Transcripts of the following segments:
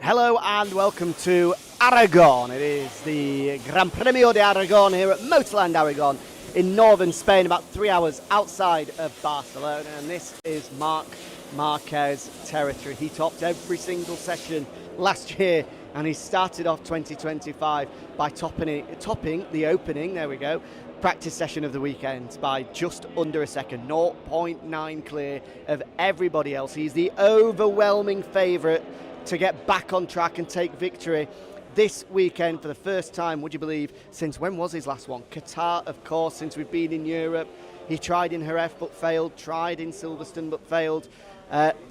Hello and welcome to Aragon. It is the Gran Premio de Aragon here at Motorland Aragon in northern Spain, about 3 hours outside of Barcelona, and this is Marc Marquez territory. He topped every single session last year and he started off 2025 by topping the opening, there we go, practice session of the weekend by just under a second, 0.9 clear of everybody else. He's the overwhelming favourite to get back on track and take victory this weekend for the first time, would you believe, since when was his last one? Qatar, of course, since we've been in Europe. He tried in Jerez but failed, tried in Silverstone but failed,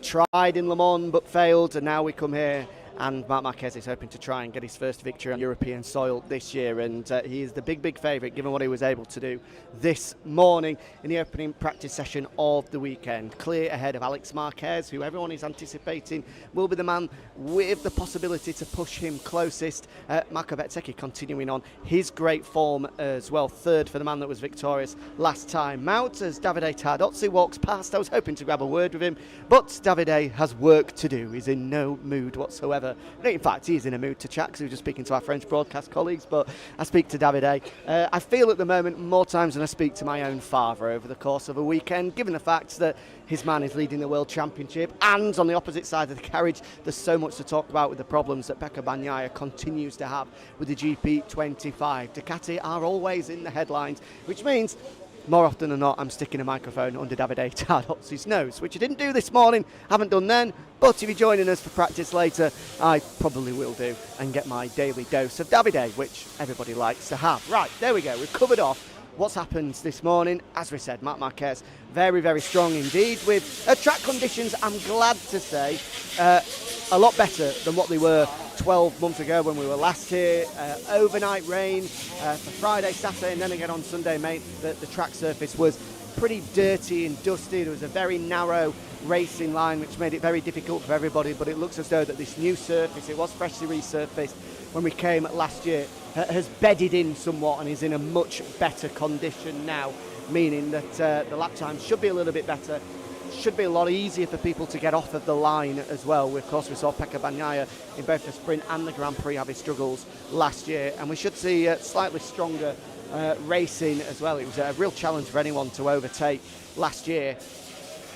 tried in Le Mans but failed, and now we come here and Marc Marquez is hoping to try and get his first victory on European soil this year, and he is the big favourite given what he was able to do this morning in the opening practice session of the weekend. Clear ahead of Alex Marquez, who everyone is anticipating will be the man with the possibility to push him closest. Marco Bezzecchi continuing on his great form as well, third for the man that was victorious last time out as Davide Tardozzi walks past. I was hoping to grab a word with him, but Davide has work to do. He's in no mood whatsoever. In fact, he is in a mood to chat because we were just speaking to our French broadcast colleagues, but I speak to Davide. I feel at the moment more times than I speak to my own father over the course of a weekend, given the fact that his man is leading the World Championship, and on the opposite side of the carriage, there's so much to talk about with the problems that Pecco Bagnaia continues to have with the GP25. Ducati are always in the headlines, which means more often than not, I'm sticking a microphone under Davide Tardozzi's nose, which I didn't do this morning, haven't done then, but if you're joining us for practice later, I probably will do and get my daily dose of Davide, which everybody likes to have. Right, there we go, we've covered off what's happened this morning. As we said, Marc Marquez, very strong indeed with track conditions, I'm glad to say, a lot better than what they were 12 months ago when we were last here. Overnight rain for Friday, Saturday, and then again on Sunday, mate. The track surface was pretty dirty and dusty. There was a very narrow racing line, which made it very difficult for everybody, but it looks as though that this new surface, it was freshly resurfaced when we came last year, has bedded in somewhat and is in a much better condition now, meaning that the lap times should be a little bit better. Should be a lot easier for people to get off of the line as well. Of course, we saw Pecco Bagnaia in both the sprint and the Grand Prix have his struggles last year, and we should see slightly stronger racing as well. It was a real challenge for anyone to overtake last year.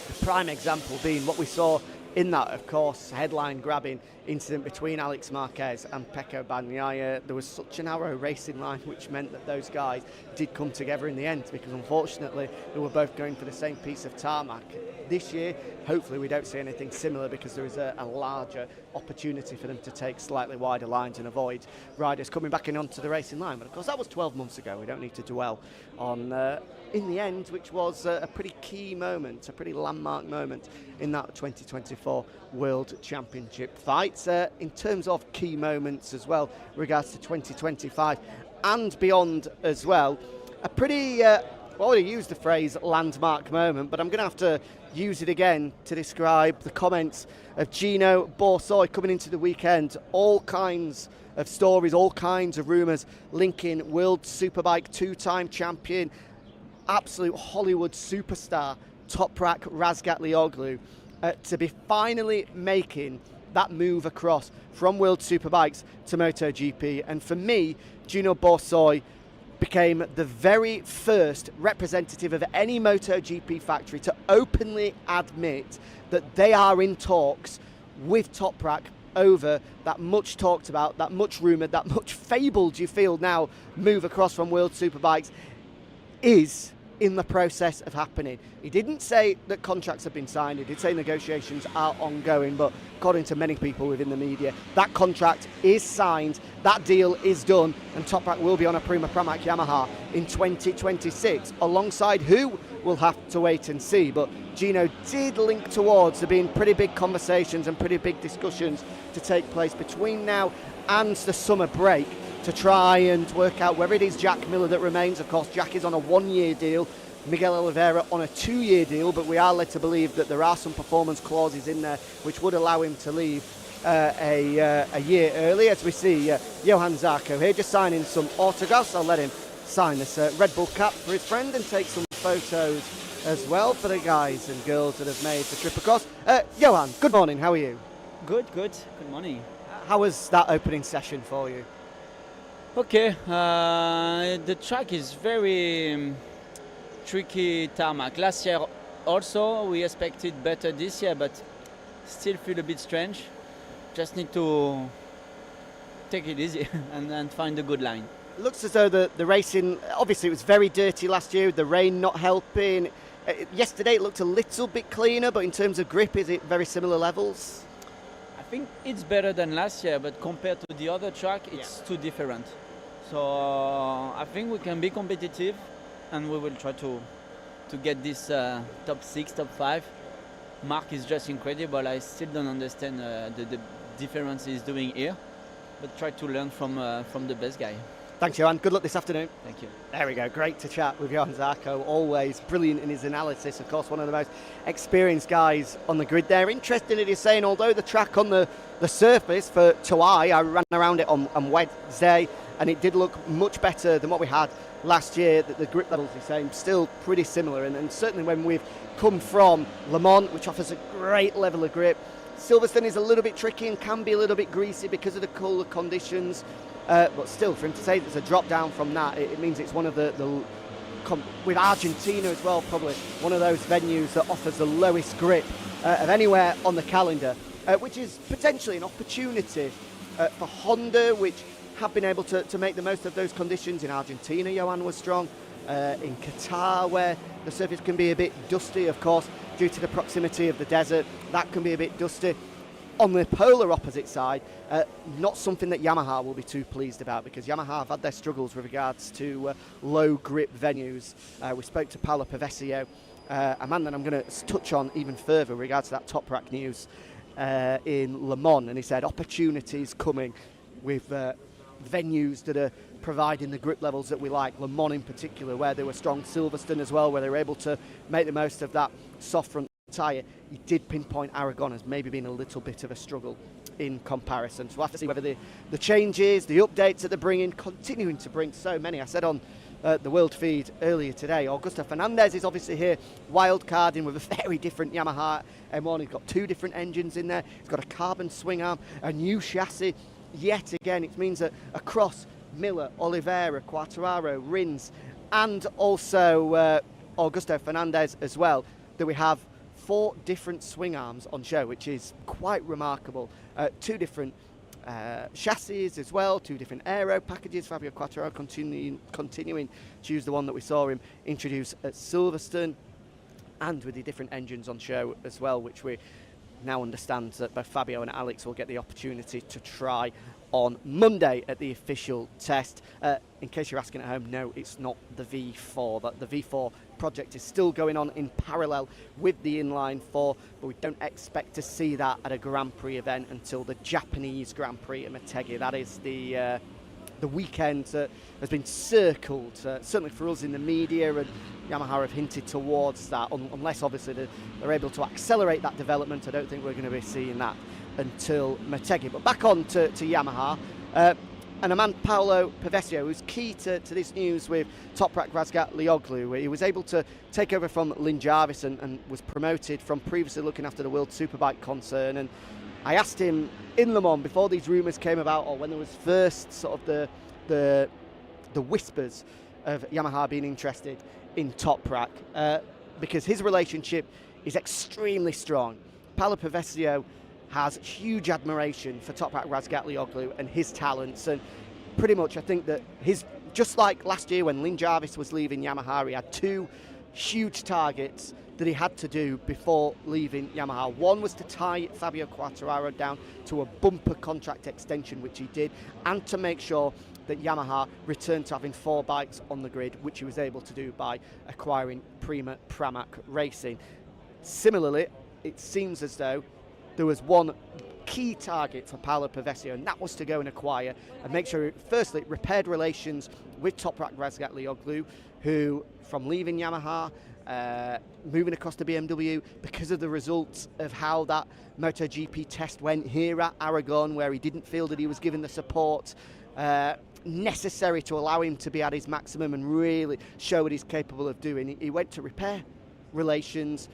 The prime example being what we saw in that, of course, headline-grabbing incident between Alex Marquez and Pecco Bagnaia. There was such a narrow racing line, which meant that those guys did come together in the end, because unfortunately they were both going for the same piece of tarmac. This year, hopefully we don't see anything similar, because there is a larger opportunity for them to take slightly wider lines and avoid riders coming back in onto the racing line. But of course that was 12 months ago. We don't need to dwell on in the end, which was a pretty key moment, a pretty landmark moment in that 2024 World Championship fight. In terms of key moments as well, regards to 2025 and beyond as well, a pretty, I already used the phrase landmark moment, but I'm going to have to use it again to describe the comments of Gino Borsoi coming into the weekend. All kinds of stories, all kinds of rumours linking World Superbike two-time champion, absolute Hollywood superstar Toprak Razgatlioglu to be finally making that move across from World Superbikes to MotoGP. And for me, Gino Borsoi became the very first representative of any MotoGP factory to openly admit that they are in talks with Toprak over that much talked about, that much rumoured, that much fabled, you feel now, move across from World Superbikes is in the process of happening. He didn't say that contracts have been signed, he did say negotiations are ongoing, but according to many people within the media, that contract is signed, that deal is done, and Toprak will be on a Prima Pramac Yamaha in 2026, alongside who we'll have to wait and see. But Gino did link towards there being pretty big conversations and pretty big discussions to take place between now and the summer break to try and work out whether it is Jack Miller that remains. Of course, Jack is on a one-year deal, Miguel Oliveira on a two-year deal, but we are led to believe that there are some performance clauses in there which would allow him to leave a year early. As we see Johann Zarco here just signing some autographs. I'll let him sign this Red Bull cap for his friend and take some photos as well for the guys and girls that have made the trip across. Johann, good morning, how are you? Good morning. How was that opening session for you? Okay, the track is very tricky tarmac. Last year also we expected better this year, but still feel a bit strange. Just need to take it easy and find a good line. It looks as though the racing, obviously it was very dirty last year, the rain not helping. Yesterday it looked a little bit cleaner, but in terms of grip, is it very similar levels? I think it's better than last year, but compared to the other track, it's too different. So I think we can be competitive, and we will try to get this top 6, top 5. Mark is just incredible. I still don't understand the difference he's doing here, but try to learn from the best guy. Thanks, Johann. Good luck this afternoon. Thank you. There we go. Great to chat with Johann Zarco. Always brilliant in his analysis. Of course, one of the most experienced guys on the grid there. Interesting that he's saying, although the track on the surface for Toai, I ran around it on Wednesday, and it did look much better than what we had last year. That the grip levels, he's saying, still pretty similar. And certainly when we've come from Le Mans, which offers a great level of grip, Silverstone is a little bit tricky and can be a little bit greasy because of the cooler conditions. But still, for him to say there's a drop down from that, it means it's one of the with Argentina as well, probably one of those venues that offers the lowest grip of anywhere on the calendar, which is potentially an opportunity for Honda, which have been able to make the most of those conditions. In Argentina, Johann was strong. In Qatar, where the surface can be a bit dusty, of course, due to the proximity of the desert, that can be a bit dusty. On the polar opposite side, not something that Yamaha will be too pleased about, because Yamaha have had their struggles with regards to low grip venues. We spoke to Paolo Campinoti, a man that I'm going to touch on even further with regards to that Top Rack news in Le Mans, and he said opportunities coming with venues that are providing the grip levels that we like. Le Mans in particular, where they were strong. Silverstone as well, where they were able to make the most of that soft front tyre. He did pinpoint Aragon as maybe being a little bit of a struggle in comparison. So we'll have to see whether the changes, the updates that they're bringing, continuing to bring so many. I said on the World Feed earlier today, Augusto Fernandez is obviously here wildcarding with a very different Yamaha M1. He's got 2 different engines in there. He's got a carbon swing arm, a new chassis. Yet again, it means that across Miller, Oliveira, Quartararo, Rins, and also Augusto Fernandez as well, that we have 4 different swing arms on show, which is quite remarkable. 2 different chassis as well, 2 different aero packages. Fabio Quartararo continuing to use the one that we saw him introduce at Silverstone, and with the different engines on show as well, which we now understand that both Fabio and Alex will get the opportunity to try on Monday at the official test. In case you're asking at home, no, it's not the V4. The V4 project is still going on in parallel with the inline 4, but we don't expect to see that at a Grand Prix event until the Japanese Grand Prix at Motegi. That is the weekend that has been circled, certainly for us in the media, and Yamaha have hinted towards that, unless obviously they're able to accelerate that development. I don't think we're going to be seeing that until Motegi. But back on to Yamaha, and a man, Paolo Campinoti, who's key to this news with Toprak Razgatlioglu, where he was able to take over from Lynn Jarvis and was promoted from previously looking after the World Superbike concern. And I asked him in Le Mans, before these rumours came about, or when there was first sort of the whispers of Yamaha being interested in Toprak, because his relationship is extremely strong. Paolo Campinoti has huge admiration for Toprak Razgatlioglu and his talents, and pretty much I think that just like last year when Lynn Jarvis was leaving Yamaha, he had 2 huge targets that he had to do before leaving Yamaha. One was to tie Fabio Quartararo down to a bumper contract extension, which he did, and to make sure that Yamaha returned to having 4 bikes on the grid, which he was able to do by acquiring Prima Pramac Racing. Similarly, it seems as though there was one key target for Paolo Campinoti, and that was to go and acquire and make sure, firstly, it repaired relations with Toprak Razgatlioglu, who, from leaving Yamaha, moving across to BMW, because of the results of how that MotoGP test went here at Aragon, where he didn't feel that he was given the support necessary to allow him to be at his maximum and really show what he's capable of doing. He went to repair relations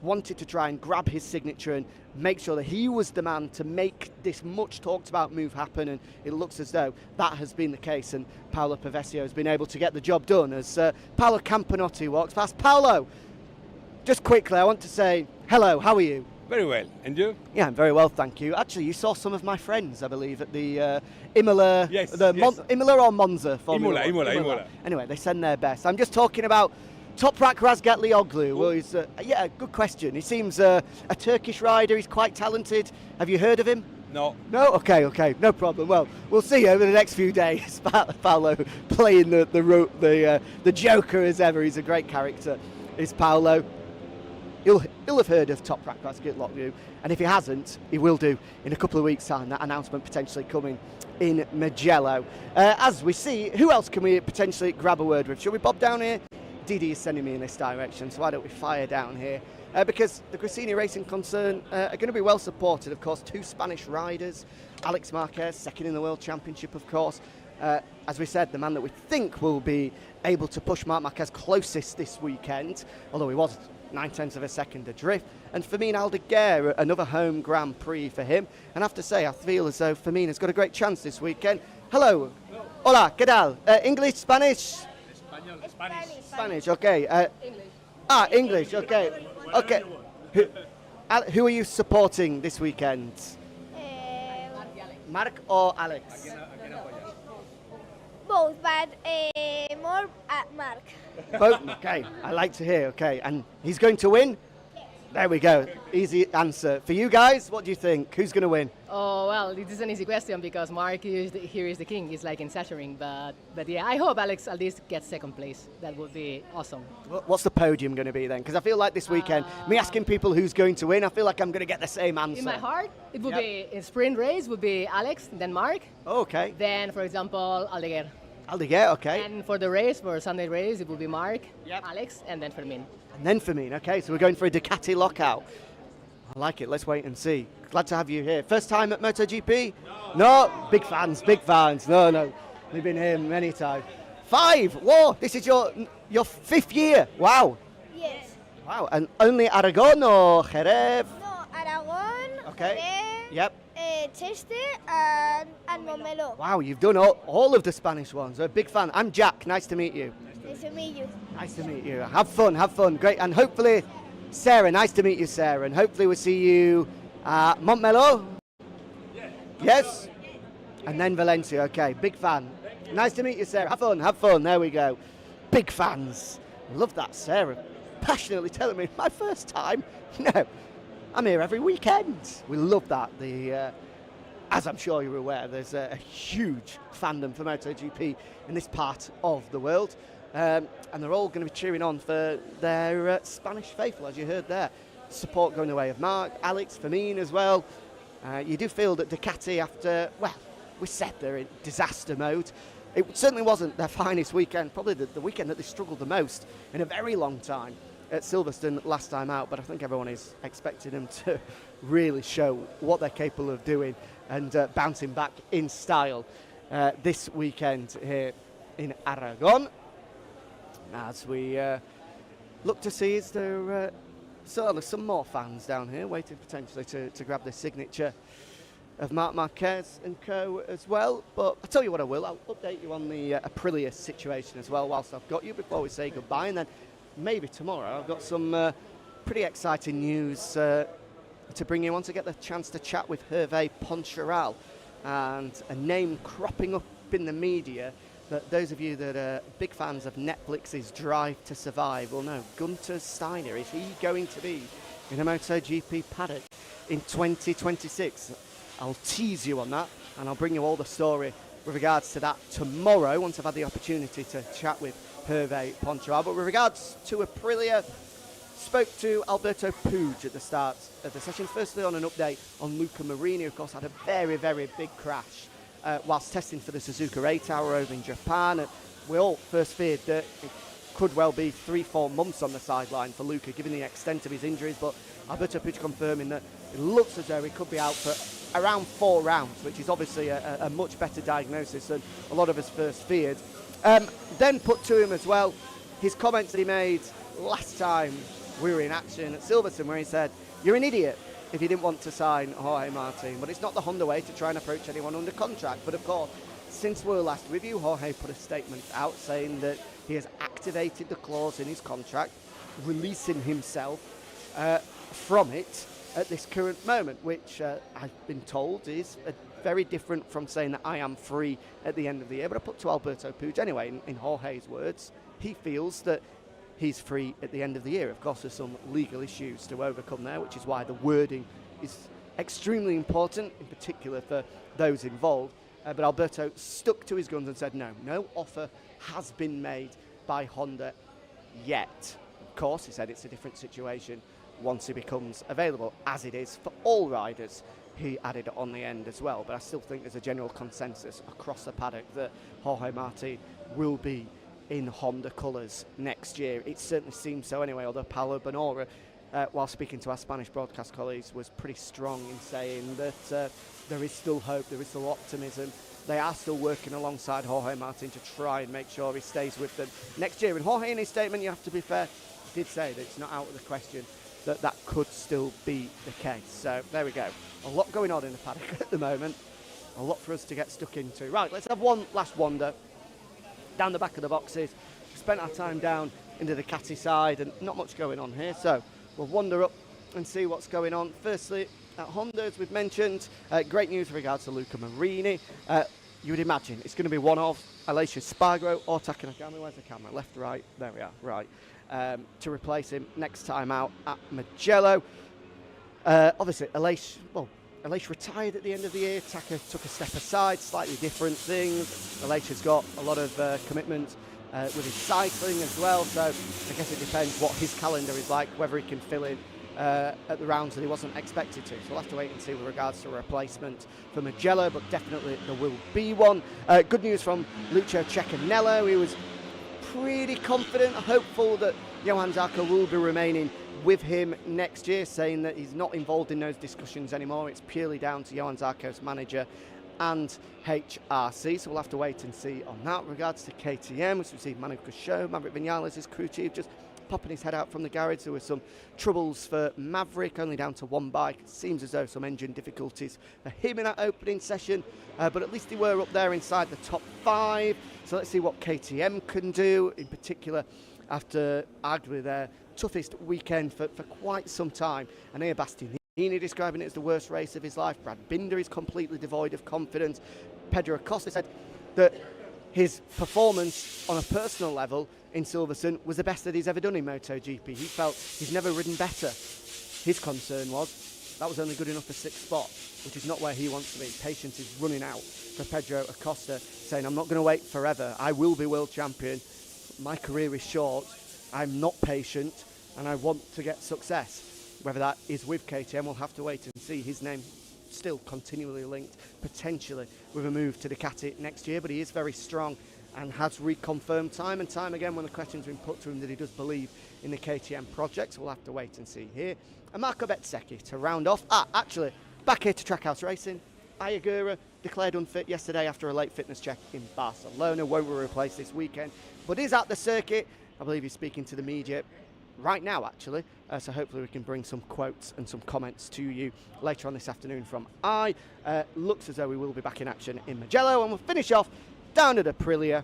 wanted to try and grab his signature and make sure that he was the man to make this much talked about move happen, and it looks as though that has been the case, and Paolo Pavesio has been able to get the job done as Paolo Campinoti walks past. Paolo, just quickly, I want to say hello, how are you? Very well, and you? Yeah, I'm very well, thank you. Actually, you saw some of my friends, I believe, at the Imola, Yes, Imola or Monza Formula One? Imola. Anyway, they send their best. I'm just talking about Toprak Razgatlioglu. Well, he's good question. He seems a Turkish rider. He's quite talented. Have you heard of him? No. No? Okay, no problem. Well, we'll see over the next few days. Paolo playing the Joker as ever. He's a great character, is Paolo. He'll have heard of Toprak Razgatlioglu, and if he hasn't, he will do in a couple of weeks' time. That announcement potentially coming in Mugello. As we see, who else can we potentially grab a word with? Shall we bob down here? Didi is sending me in this direction, so why don't we fire down here? Because the Gresini Racing concern are going to be well supported, of course. 2 Spanish riders, Alex Marquez, second in the World Championship, of course. As we said, the man that we think will be able to push Marc Marquez closest this weekend, although he was 9/10 of a second adrift. And Fermin Aldeguer, another home Grand Prix for him. And I have to say, I feel as though Fermin has got a great chance this weekend. Hello. Hola, ¿qué tal? English, Spanish? Spanish, okay. English. English, okay. Okay. Who are you supporting this weekend? Mark or Alex? Both, but more Mark. Both? Okay, I like to hear, okay. And he's going to win? There we go. Easy answer. For you guys, what do you think? Who's going to win? Oh, well, it is an easy question because Mark here is the king. It's like in Sachsenring. But yeah, I hope Alex at least gets second place. That would be awesome. What's the podium going to be then? Because I feel like this weekend, me asking people who's going to win, I feel like I'm going to get the same answer. In my heart, it would be, in sprint race, would be Alex, then Mark. Oh, okay. Then, for example, Aldeguer. Aldeguer, okay. And for the race, for Sunday race, it will be Mark, Yep. Alex, and then Fermin. And then Fermin, okay. So we're going for a Ducati lockout. I like it. Let's wait and see. Glad to have you here. First time at MotoGP? No? Big fans, big fans. No. We've been here many times. 5? Whoa, this is your 5th year. Wow. Yes. Wow, and only Aragon or Jerez? No, Aragon, Okay. Jerez, Yep. Cheste, and Momelo. Wow, you've done all of the Spanish ones. I'm a big fan. I'm Jack. Nice to meet you. Nice to meet you. Nice to meet you. Have fun. Great. And hopefully, Sarah, nice to meet you, Sarah. And hopefully we'll see you at Montmello. Yes? And then Valencia. Okay, big fan. Nice to meet you, Sarah. Have fun. There we go. Big fans. Love that, Sarah. Passionately telling me, my first time? No. I'm here every weekend. We love that. As I'm sure you're aware, there's a huge fandom for MotoGP in this part of the world. And they're all going to be cheering on for their Spanish faithful, as you heard there. Support going the way of Mark, Alex, Fermin as well. You do feel that Ducati, after, well, we said they're in disaster mode. It certainly wasn't their finest weekend, probably the weekend that they struggled the most in a very long time at Silverstone last time out, but I think everyone is expecting them to really show what they're capable of doing and bouncing back in style this weekend here in Aragon. As we look to see, is there there's some more fans down here waiting potentially to grab the signature of Marc Marquez and co as well. But I'll tell you what I'll update you on the Aprilia situation as well whilst I've got you before we say goodbye. And then maybe tomorrow I've got some pretty exciting news to bring you on, to get the chance to chat with Hervé Poncharal, and a name cropping up in the media that those of you that are big fans of Netflix's Drive to Survive will know. Gunter Steiner, is he going to be in a MotoGP paddock in 2026? I'll tease you on that, and I'll bring you all the story with regards to that tomorrow once I've had the opportunity to chat with Hervé Poncharal. But with regards to Aprilia, spoke to Alberto Puig at the start of the session. Firstly, on an update on Luca Marini, who of course had a very, very big crash whilst testing for the Suzuka 8-hour over in Japan. And we all first feared that it could well be 3-4 months on the sideline for Luca, given the extent of his injuries. But Alberto Puig confirming that it looks as though he could be out for around 4 rounds, which is obviously a much better diagnosis than a lot of us first feared. Then put to him as well his comments that he made last time we were in action at Silverstone where he said, "You're an idiot if you didn't want to sign Jorge Martin." But it's not the Honda way to try and approach anyone under contract. But of course, since we were last with you, Jorge put a statement out saying that he has activated the clause in his contract, releasing himself from it at this current moment, which I've been told is very different from saying that I am free at the end of the year. But I put to Alberto Puig anyway, in Jorge's words, he feels that he's free at the end of the year. Of course, there's some legal issues to overcome there, which is why the wording is extremely important, in particular for those involved. But Alberto stuck to his guns and said no offer has been made by Honda yet. Of course, he said it's a different situation once he becomes available, as it is for all riders. He added on the end as well, but I still think there's a general consensus across the paddock that Jorge Martin will be in Honda colours next year. It certainly seems so anyway, although Paolo Bonora, while speaking to our Spanish broadcast colleagues, was pretty strong in saying that there is still hope, there is still optimism. They are still working alongside Jorge Martin to try and make sure he stays with them next year. And Jorge, in his statement, you have to be fair, did say that it's not out of the question that that could still be the case. So there we go. A lot going on in the paddock at the moment. A lot for us to get stuck into. Right, let's have one last wander down the back of the boxes. We spent our time down into the caddy side and not much going on here. So we'll wander up and see what's going on. Firstly, at Honda, as we've mentioned, great news with regards to Luca Marini. You would imagine it's going to be one of Aleix Espargaro or Taka Nakagami. Where's the camera? Left, right. There we are. Right. To replace him next time out at Mugello. Obviously, Aleix retired at the end of the year. Taka took a step aside, slightly different things. Aleix has got a lot of commitment with his cycling as well, so I guess it depends what his calendar is like, whether he can fill in at the rounds that he wasn't expected to. So we'll have to wait and see with regards to a replacement for Mugello, but definitely there will be one. Good news from Lucio Cecchinello. He was pretty confident, hopeful that Johann Zarco will be remaining with him next year, saying that he's not involved in those discussions anymore. It's purely down to Johann Zarco's manager and HRC, so we'll have to wait and see on that. With regards to KTM, which we see Manu Cachot, Maverick Vinales' crew chief, just popping his head out from the garage. There were some troubles for Maverick, only down to one bike. Seems as though some engine difficulties for him in that opening session, but at least they were up there inside the top 5. So let's see what KTM can do, in particular after arguably their toughest weekend for quite some time. And here Bastianini describing it as the worst race of his life. Brad Binder is completely devoid of confidence. Pedro Acosta said that his performance on a personal level in Silverstone was the best that he's ever done in MotoGP. He felt he's never ridden better. His concern was that was only good enough for 6th spot, which is not where he wants to be. Patience is running out for Pedro Acosta, saying, "I'm not going to wait forever. I will be world champion. My career is short. I'm not patient, and I want to get success." Whether that is with KTM, we'll have to wait and see. His name still continually linked, potentially, with a move to Ducati next year, but he is very strong and has reconfirmed time and time again when the question's been put to him that he does believe in the KTM project. So we'll have to wait and see here. And Marco Bezzecchi to round off. Actually, back here to Trackhouse Racing. Ayagura declared unfit yesterday after a late fitness check in Barcelona. Won't be replaced this weekend, but is at the circuit. I believe he's speaking to the media right now, actually. So hopefully we can bring some quotes and some comments to you later on this afternoon from looks as though we will be back in action in Mugello, and we'll finish off down at Aprilia,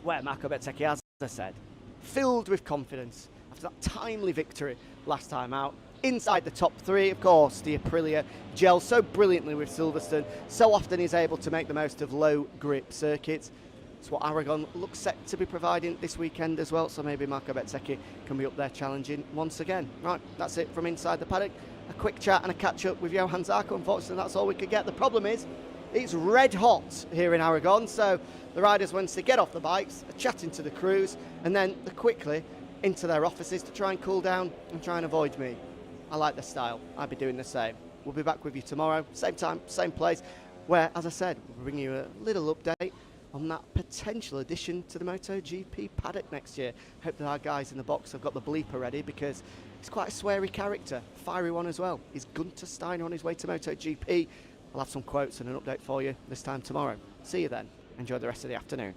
where Marco Bezzecchi, as I said, filled with confidence after that timely victory last time out. Inside the top 3, of course, the Aprilia gels so brilliantly with Silverstone. So often he's able to make the most of low grip circuits. It's what Aragon looks set to be providing this weekend as well. So maybe Marco Bezzecchi can be up there challenging once again. Right, that's it from Inside the Paddock. A quick chat and a catch up with Johann Zarco. Unfortunately, that's all we could get. The problem is, it's red hot here in Aragon. So the riders, once they get off the bikes, are chatting to the crews, and then they're quickly into their offices to try and cool down and try and avoid me. I like the style. I'd be doing the same. We'll be back with you tomorrow, same time, same place, where, as I said, we'll bring you a little update on that potential addition to the MotoGP paddock next year. Hope that our guys in the box have got the bleeper ready, because he's quite a sweary character, fiery one as well. Is Gunter Steiner on his way to MotoGP? I'll have some quotes and an update for you this time tomorrow. See you then. Enjoy the rest of the afternoon.